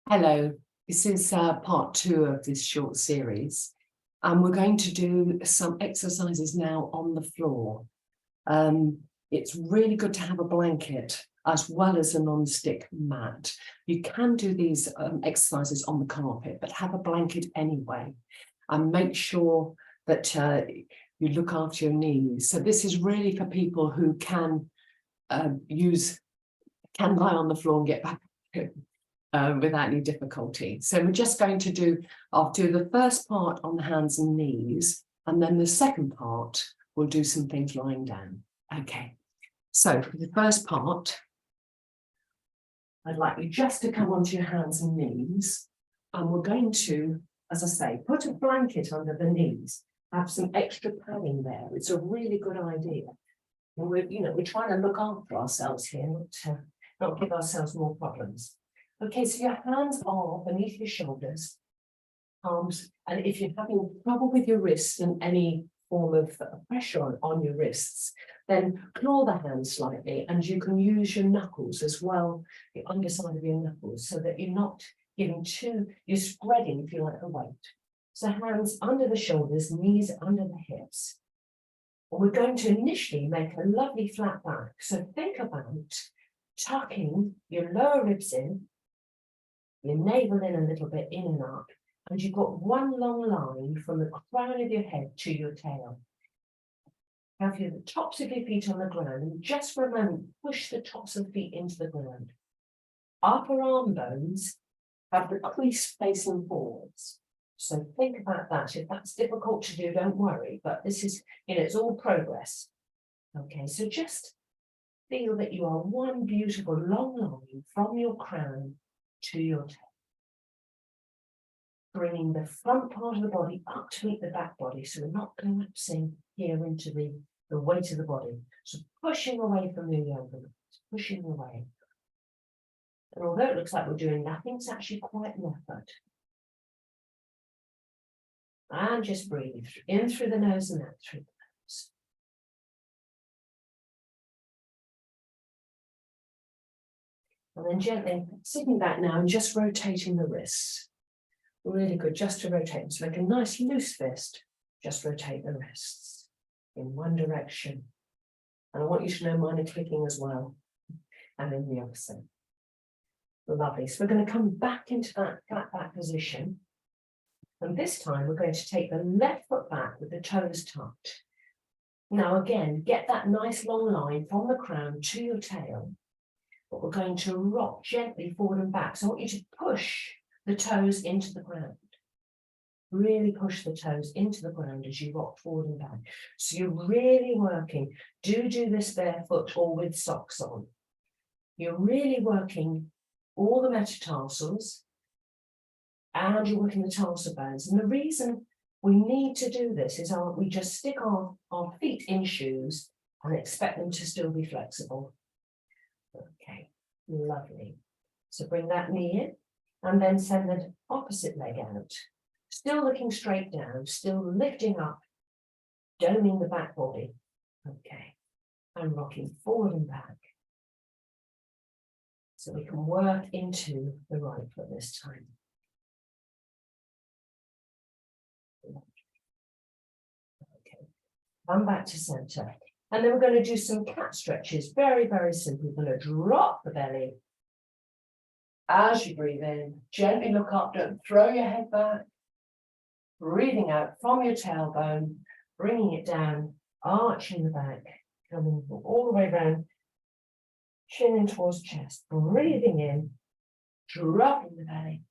Hello, this is part 2 of this short series, and we're going to do some exercises now on the floor. It's really good to have a blanket as well as a non-stick mat. You can do these exercises on the carpet, but have a blanket anyway, and make sure that you look after your knees. So this is really for people who can lie on the floor and get back without any difficulty. So we're just going to do, I'll do the first part on the hands and knees, and then the second part, we'll do some things lying down. Okay, so for the first part, I'd like you just to come onto your hands and knees, and we're going to, as I say, put a blanket under the knees, have some extra padding there. It's a really good idea. And we're trying to look after ourselves here, not give ourselves more problems. Okay, so your hands are beneath your shoulders, arms, and if you're having trouble with your wrists and any form of pressure on your wrists, then claw the hands slightly, and you can use your knuckles as well, the underside of your knuckles, so that you're not you're spreading, if you like, the weight. So hands under the shoulders, knees under the hips. And we're going to initially make a lovely flat back. So think about tucking your lower ribs in, your navel in a little bit, in and up, and you've got one long line from the crown of your head to your tail. Have the tops of your feet on the ground, and just for a moment, push the tops of the feet into the ground. Upper arm bones have the crease facing forwards. So think about that. If that's difficult to do, don't worry, but this is, it's all progress. Okay, so just feel that you are one beautiful long line from your crown to your tail. Bringing the front part of the body up to meet the back body, so we're not collapsing here into the weight of the body. So pushing away from your yoga mat, pushing away. And although it looks like we're doing nothing, it's actually quite an effort. And just breathe in through the nose and out through the nose. And then gently sitting back now and just rotating the wrists. Really good, just to rotate. So make a nice loose fist, just rotate the wrists in one direction. And I want you to know mine are clicking as well, and in the opposite. Lovely. So we're going to come back into that flat back position. And this time we're going to take the left foot back with the toes tucked. Now again, get that nice long line from the crown to your tail. But we're going to rock gently forward and back. So I want you to push the toes into the ground. Really push the toes into the ground as you rock forward and back. So you're really working. Do this barefoot or with socks on. You're really working all the metatarsals, and you're working the tarsal bones. And the reason we need to do this is we just stick our feet in shoes and expect them to still be flexible. Okay, lovely. So bring that knee in and then send the opposite leg out. Still looking straight down, still lifting up, doming the back body. Okay, and rocking forward and back. So we can work into the right foot this time. Okay, come back to center. And then we're going to do some cat stretches. Very, very simple. We're going to drop the belly. As you breathe in, gently look up, don't throw your head back. Breathing out from your tailbone, bringing it down, arching the back, coming all the way around, chin in towards chest. Breathing in, dropping the belly.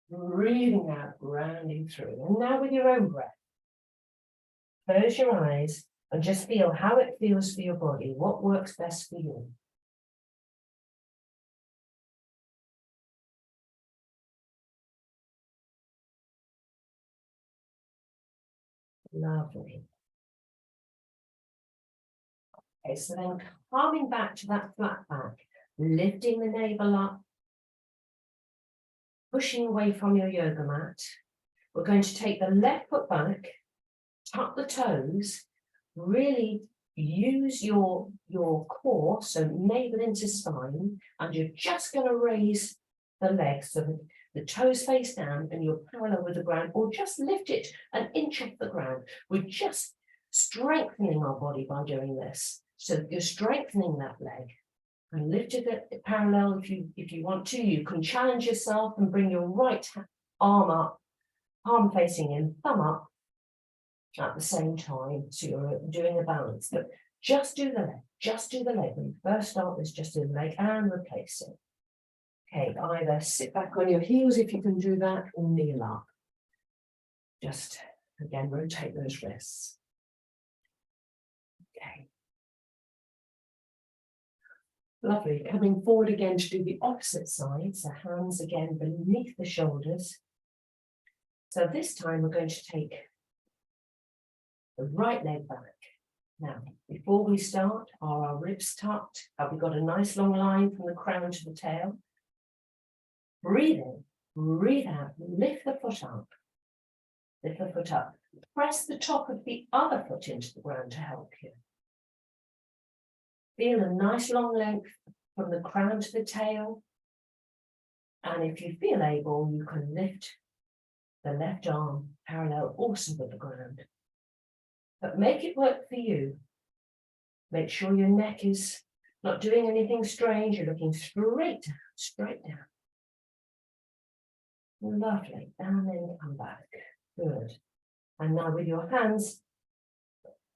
Breathing out, rounding through. And now with your own breath, close your eyes and just feel how it feels for your body. What works best for you? Lovely. Okay, so then coming back to that flat back, lifting the navel up, pushing away from your yoga mat. We're going to take the left foot back, tuck the toes, really use your core, so navel into spine, and you're just going to raise the legs so that the toes face down and you're parallel with the ground, or just lift it an inch off the ground. We're just strengthening our body by doing this. So you're strengthening that leg and lift it parallel if you want to. You can challenge yourself and bring your right arm up, palm facing in, thumb up at the same time. So you're doing a balance, but just do the leg, just do the leg. When you first start this, just do the leg and replace it. Okay, either sit back on your heels if you can do that, or kneel up. Just, again, rotate those wrists. Okay. Lovely. Coming forward again to do the opposite side. So hands again beneath the shoulders. So this time we're going to take the right leg back. Now, before we start, are our ribs tucked? Have we got a nice long line from the crown to the tail? Breathe in, breathe out, lift the foot up. Lift the foot up. Press the top of the other foot into the ground to help you. Feel a nice long length from the crown to the tail. And if you feel able, you can lift the left arm parallel also with the ground. But make it work for you. Make sure your neck is not doing anything strange. You're looking straight down, straight down. Lovely. And then come back. Good. And now with your hands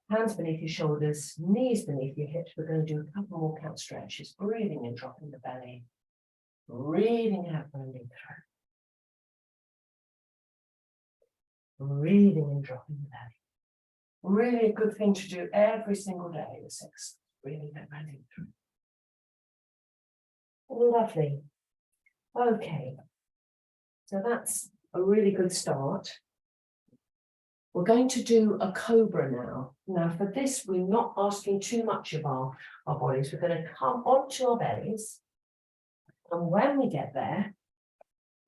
beneath your shoulders, knees beneath your hips, we're going to do a couple more cat stretches. Breathing in, dropping the belly. Breathing out, rounding through. Breathing in, dropping the belly. Really a good thing to do every single day, the 6. Breathing out, rounding through. Lovely. Okay. So that's a really good start. We're going to do a cobra now. Now for this, we're not asking too much of our bodies. We're going to come onto our bellies. And when we get there,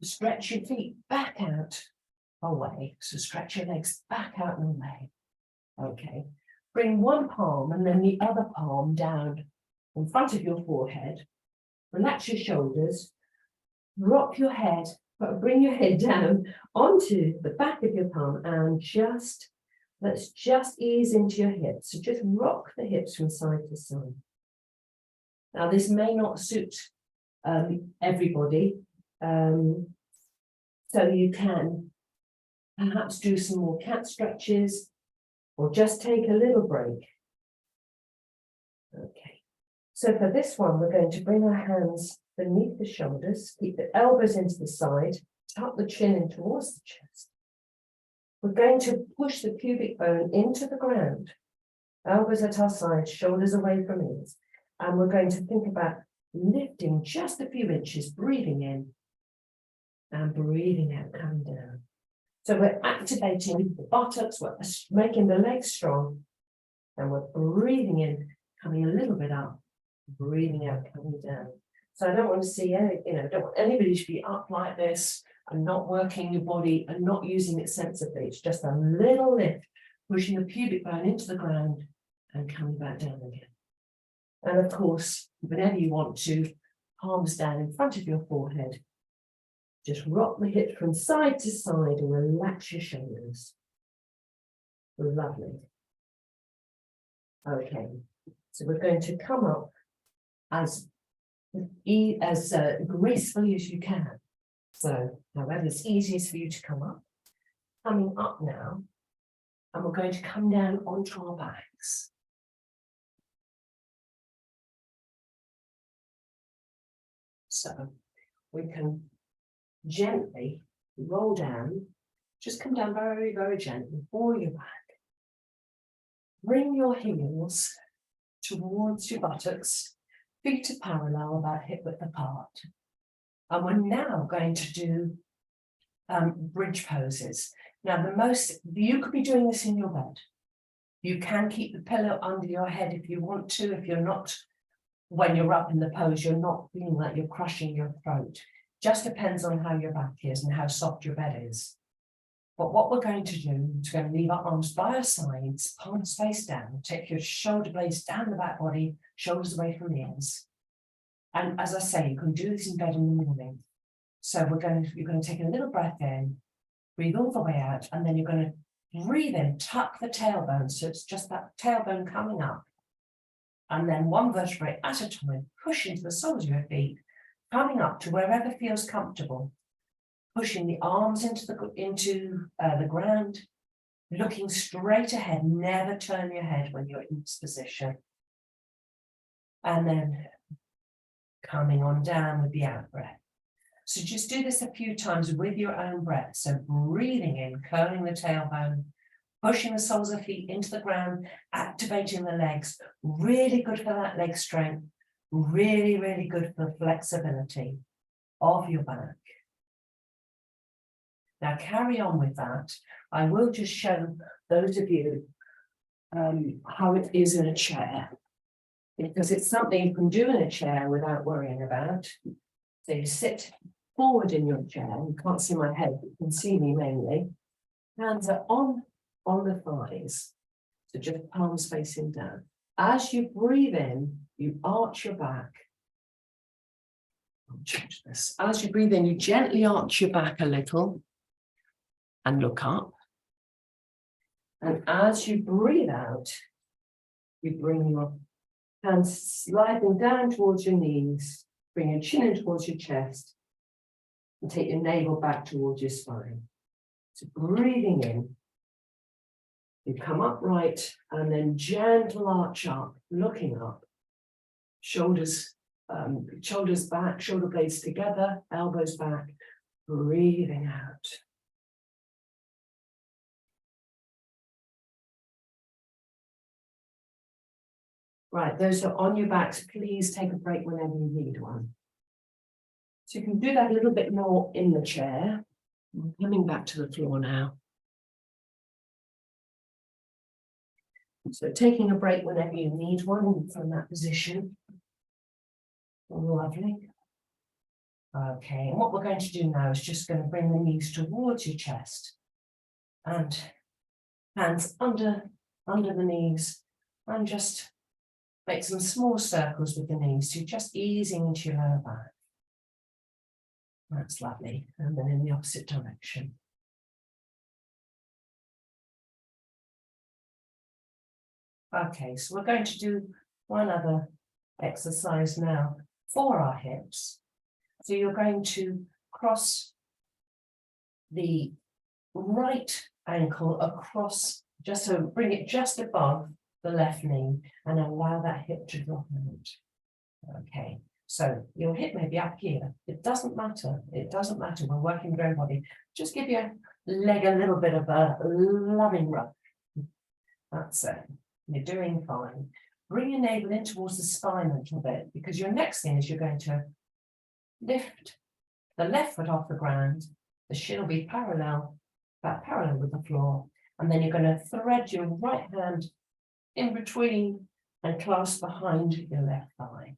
stretch your feet back out away. So stretch your legs back out and away. Okay. Bring one palm and then the other palm down in front of your forehead. Relax your shoulders. Rock your head. Bring your head down onto the back of your palm and let's just ease into your hips. So just rock the hips from side to side. Now this may not suit everybody, so you can perhaps do some more cat stretches or just take a little break. Okay, so for this one, we're going to bring our hands beneath the shoulders, keep the elbows into the side, tuck the chin in towards the chest. We're going to push the pubic bone into the ground, elbows at our sides, shoulders away from ears. And we're going to think about lifting just a few inches, breathing in and breathing out, coming down. So we're activating the buttocks, we're making the legs strong, and we're breathing in, coming a little bit up, breathing out, coming down. So I don't want to see any, don't want anybody to be up like this and not working your body and not using it sensibly. It's just a little lift, pushing the pubic bone into the ground and coming back down again. And of course, whenever you want to, palms down in front of your forehead. Just rock the hips from side to side and relax your shoulders. Lovely. Okay, so we're going to come up as gracefully as you can. So however it's easiest for you to come up. Coming up now, and we're going to come down onto our backs. So we can gently roll down, just come down very, very gently, for your back. Bring your heels towards your buttocks, feet are parallel, about hip width apart. And we're now going to do bridge poses. Now you could be doing this in your bed. You can keep the pillow under your head if you want to, if you're not, when you're up in the pose, you're not feeling like you're crushing your throat. Just depends on how your back is and how soft your bed is. But what we're going to do is we're going to leave our arms by our sides, palms face down, take your shoulder blades down the back body, shoulders away from the ears. And as I say, you can do this in bed in the morning. So you're going to take a little breath in, breathe all the way out, and then you're going to breathe in, tuck the tailbone. So it's just that tailbone coming up. And then one vertebrae at a time, push into the soles of your feet, coming up to wherever feels comfortable. Pushing the arms into the ground, looking straight ahead, never turn your head when you're in this position. And then coming on down with the out breath. So just do this a few times with your own breath. So breathing in, curling the tailbone, pushing the soles of feet into the ground, activating the legs. Really good for that leg strength. Really, really good for flexibility of your back. Now carry on with that. I will just show those of you how it is in a chair, because it's something you can do in a chair without worrying about. So you sit forward in your chair. You can't see my head, but you can see me mainly. Hands are on the thighs, so just palms facing down. As you breathe in, you arch your back. I'll change this. As you breathe in, you gently arch your back a little and look up. And as you breathe out, you bring your hands sliding down towards your knees, bring your chin in towards your chest, and take your navel back towards your spine. So breathing in, you come upright and then gentle arch up, looking up, shoulders back, shoulder blades together, elbows back, breathing out. Right, those who are on your backs, please take a break whenever you need one. So you can do that a little bit more in the chair. I'm coming back to the floor now. So taking a break whenever you need one from that position. Lovely. Okay, and what we're going to do now is just going to bring the knees towards your chest and hands under the knees, and just make some small circles with the knees, so just easing into your lower back. That's lovely. And then in the opposite direction. Okay, so we're going to do one other exercise now for our hips. So you're going to cross the right ankle across, just so bring it just above the left knee and allow that hip to drop out. Okay, so your hip may be up here. It doesn't matter. It doesn't matter. We're working with your body. Just give your leg a little bit of a loving rub. That's it. You're doing fine. Bring your navel in towards the spine a little bit, because your next thing is you're going to lift the left foot off the ground. The shin will be parallel with the floor. And then you're going to thread your right hand in between and clasp behind your left thigh.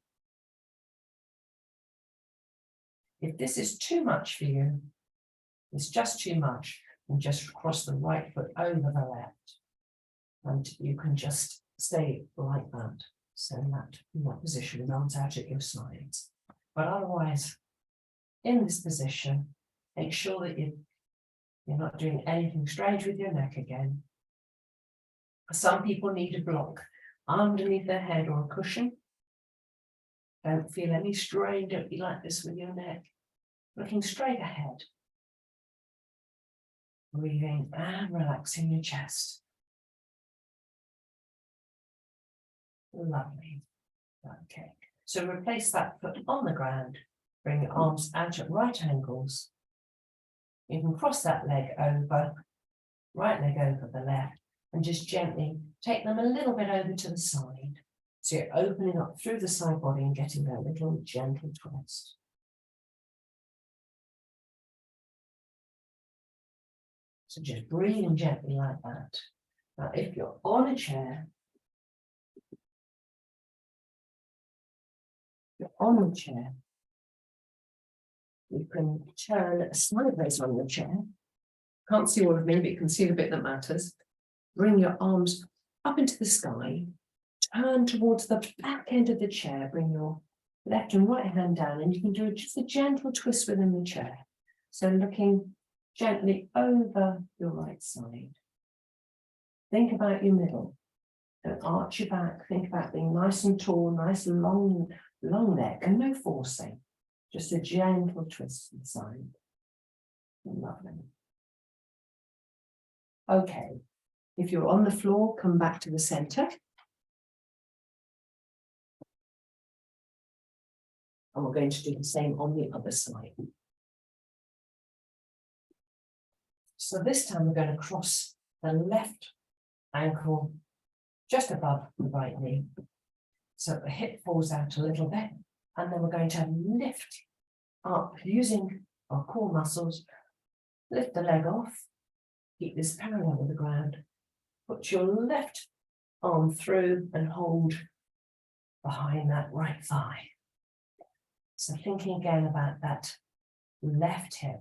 If this is too much for you, it's just too much, and just cross the right foot over the left. And you can just stay like that. So in that position, with arms out at your sides. But otherwise, in this position, make sure that you're not doing anything strange with your neck again. Some people need a block underneath their head or a cushion. Don't feel any strain. Don't be like this with your neck. Looking straight ahead. Breathing and relaxing your chest. Lovely. Okay. So replace that foot on the ground. Bring your arms out at right angles. You can cross that leg over, right leg over the left, and just gently take them a little bit over to the side. So you're opening up through the side body and getting that little gentle twist. So just breathing gently like that. Now, if you're on a chair, you can turn sideways on your chair. Can't see all of me, but you can see the bit that matters. Bring your arms up into the sky. Turn towards the back end of the chair. Bring your left and right hand down, and you can do just a gentle twist within the chair. So looking gently over your right side. Think about your middle. Don't arch your back. Think about being nice and tall, nice long neck, and no forcing. Just a gentle twist to the side. Lovely. Okay. If you're on the floor, come back to the center. And we're going to do the same on the other side. So this time we're going to cross the left ankle just above the right knee. So the hip falls out a little bit. And then we're going to lift up using our core muscles. Lift the leg off. Keep this parallel with the ground. Put your left arm through and hold behind that right thigh. So thinking again about that left hip.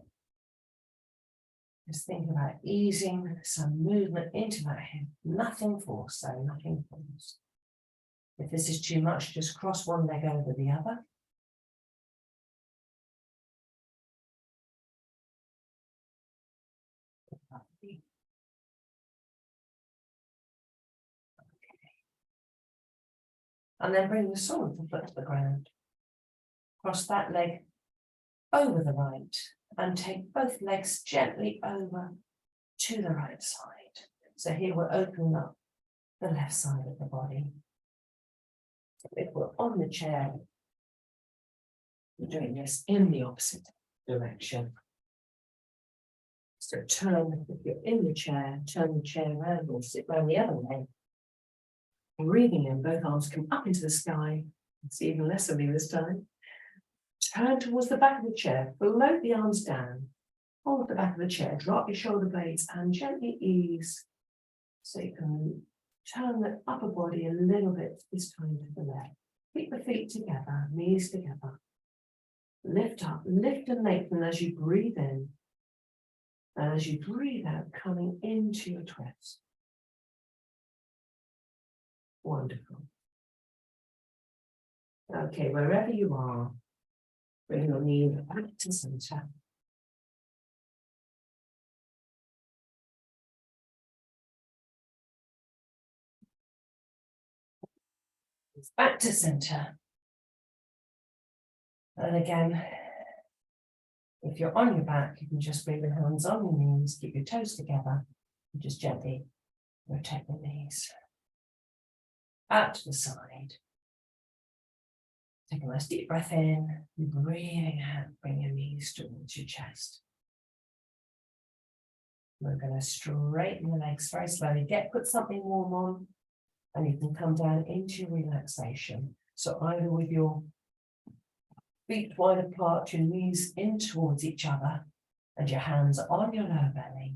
Just think about easing some movement into that hip. Nothing forced, so nothing forced. If this is too much, just cross one leg over the other. Okay. And then bring the sole of the foot to the ground. Cross that leg over the right and take both legs gently over to the right side. So here we're opening up the left side of the body. If we're on the chair, we're doing this in the opposite direction. So turn, if you're in the chair, turn the chair around or sit round the other way. Breathing in, both arms come up into the sky. It's even less of me this time. Turn towards the back of the chair, float the arms down. Hold the back of the chair, drop your shoulder blades and gently ease. So you can turn the upper body a little bit this time to the left. Keep the feet together, knees together. Lift up, lift and lengthen as you breathe in. And as you breathe out, coming into your twist. Wonderful. Okay, wherever you are, bring your knee back to center. Back to center. And again, if you're on your back, you can just bring the hands on your knees, keep your toes together, and just gently rotate the knees. Out to the side. Take a nice deep breath in, breathing out, bring your knees towards your chest. We're going to straighten the legs very slowly. Put something warm on, and you can come down into relaxation. So either with your feet wide apart, your knees in towards each other, and your hands on your lower belly.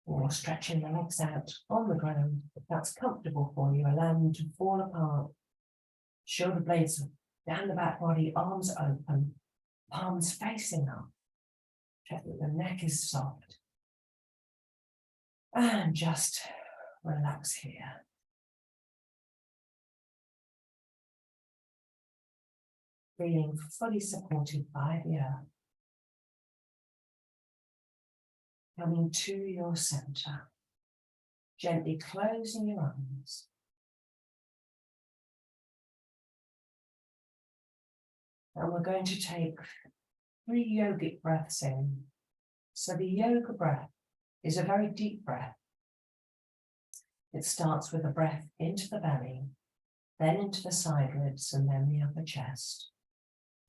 Or stretching the legs out on the ground. If that's comfortable for you, allow them to fall apart. Shoulder blades down the back body, arms open, palms facing up. Check that the neck is soft. And just relax here. Feeling fully supported by the earth. Coming to your center. Gently closing your eyes. And we're going to take 3 yogic breaths in. So the yoga breath is a very deep breath. It starts with a breath into the belly, then into the side ribs, and then the upper chest.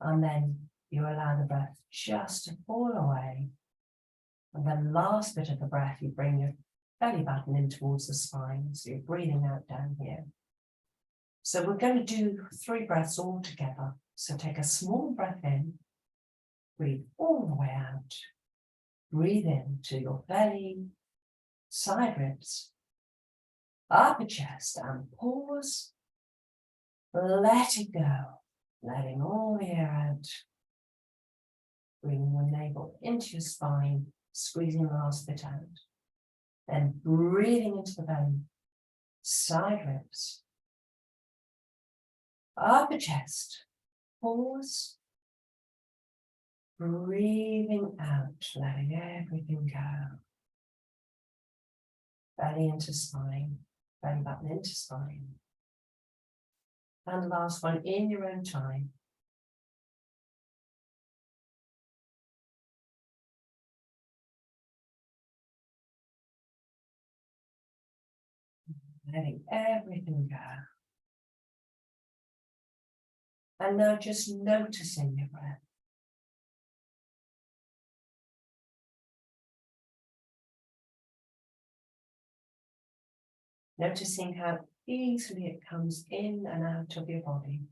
And then you allow the breath just to fall away. And then last bit of the breath, you bring your belly button in towards the spine. So you're breathing out down here. So we're going to do 3 breaths all together. So take a small breath in, breathe all the way out. Breathe in to your belly, side ribs, upper chest, and pause. Let it go, letting all the air out. Bringing your navel into your spine, squeezing the last bit out. Then breathing into the belly, side ribs, Upper chest. Pause. Breathing out, letting everything go. Belly into spine, belly button into spine. And the last one in your own time. Letting everything go. And now just noticing your breath. Noticing how easily it comes in and out of your body.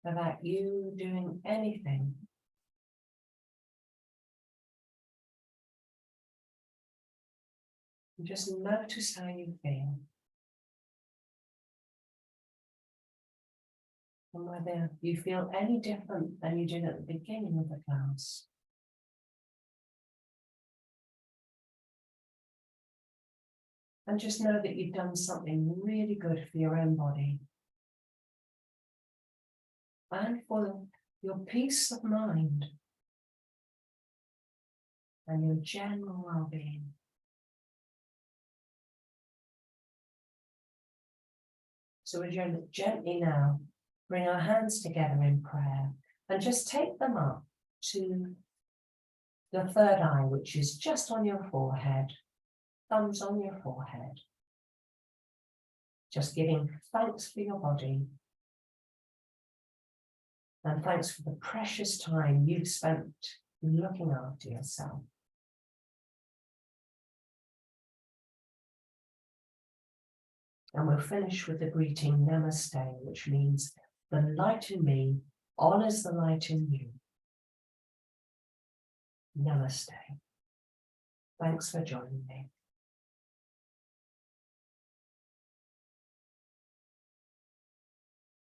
Without you doing anything. And just notice how you feel. And whether you feel any different than you did at the beginning of the class. And just know that you've done something really good for your own body. And for your peace of mind. And your general well-being. So we're going to gently now bring our hands together in prayer and just take them up to the third eye, which is just on your forehead, thumbs on your forehead. Just giving thanks for your body and thanks for the precious time you've spent looking after yourself. And we'll finish with the greeting Namaste, which means the light in me honors the light in you. Namaste. Thanks for joining me.